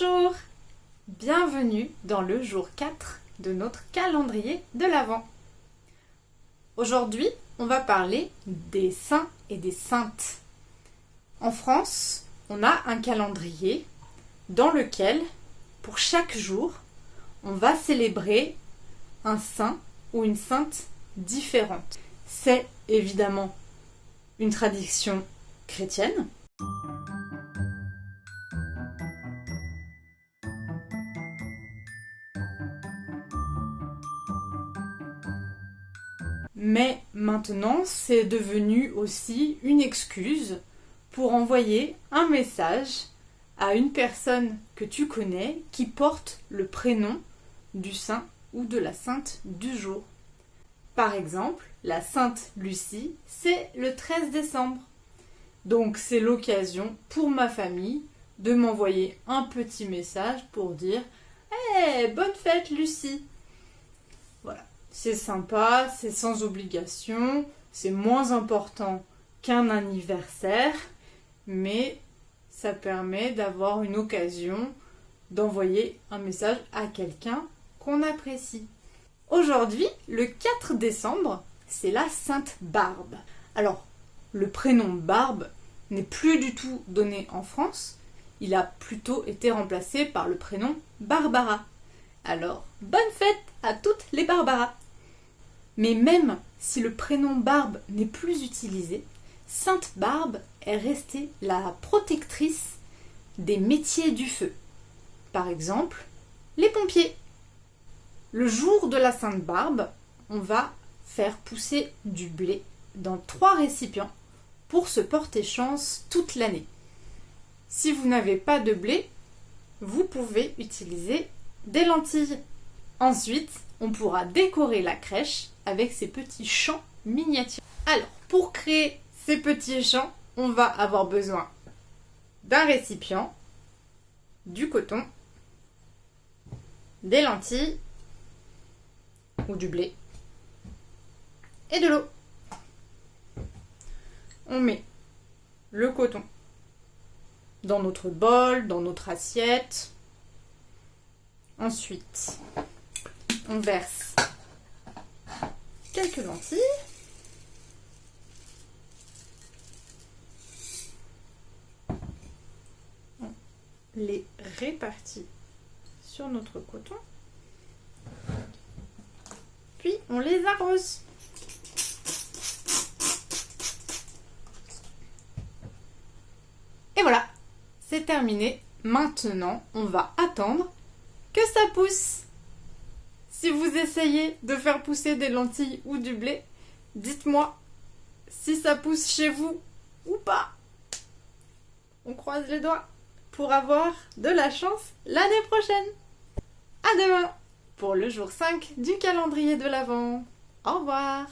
Bonjour! Bienvenue dans le jour 4 de notre calendrier de l'Avent. Aujourd'hui, on va parler des saints et des saintes. En France, on a un calendrier dans lequel, pour chaque jour, on va célébrer un saint ou une sainte différente. C'est évidemment une tradition chrétienne. Mais maintenant, c'est devenu aussi une excuse pour envoyer un message à une personne que tu connais qui porte le prénom du saint ou de la sainte du jour. Par exemple, la sainte Lucie, c'est le 13 décembre. Donc c'est l'occasion pour ma famille de m'envoyer un petit message pour dire « Hey, bonne fête Lucie !» Voilà. C'est sympa, c'est sans obligation, c'est moins important qu'un anniversaire, mais ça permet d'avoir une occasion d'envoyer un message à quelqu'un qu'on apprécie. Aujourd'hui, le 4 décembre, c'est la Sainte Barbe. Alors, le prénom Barbe n'est plus du tout donné en France, il a plutôt été remplacé par le prénom Barbara. Alors, bonne fête à toutes les Barbaras! Mais même si le prénom Barbe n'est plus utilisé, Sainte Barbe est restée la protectrice des métiers du feu. Par exemple, les pompiers. Le jour de la Sainte Barbe, on va faire pousser du blé dans 3 récipients pour se porter chance toute l'année. Si vous n'avez pas de blé, vous pouvez utiliser des lentilles. Ensuite, on pourra décorer la crèche avec ces petits champs miniatures. Alors, pour créer ces petits champs, on va avoir besoin d'un récipient, du coton, des lentilles ou du blé et de l'eau. On met le coton dans notre bol, dans notre assiette. Ensuite, on verse quelques lentilles. On les répartit sur notre coton. Puis on les arrose. Et voilà, c'est terminé. Maintenant, on va attendre que ça pousse. Si vous essayez de faire pousser des lentilles ou du blé, dites-moi si ça pousse chez vous ou pas. On croise les doigts pour avoir de la chance l'année prochaine. À demain pour le jour 5 du calendrier de l'Avent. Au revoir.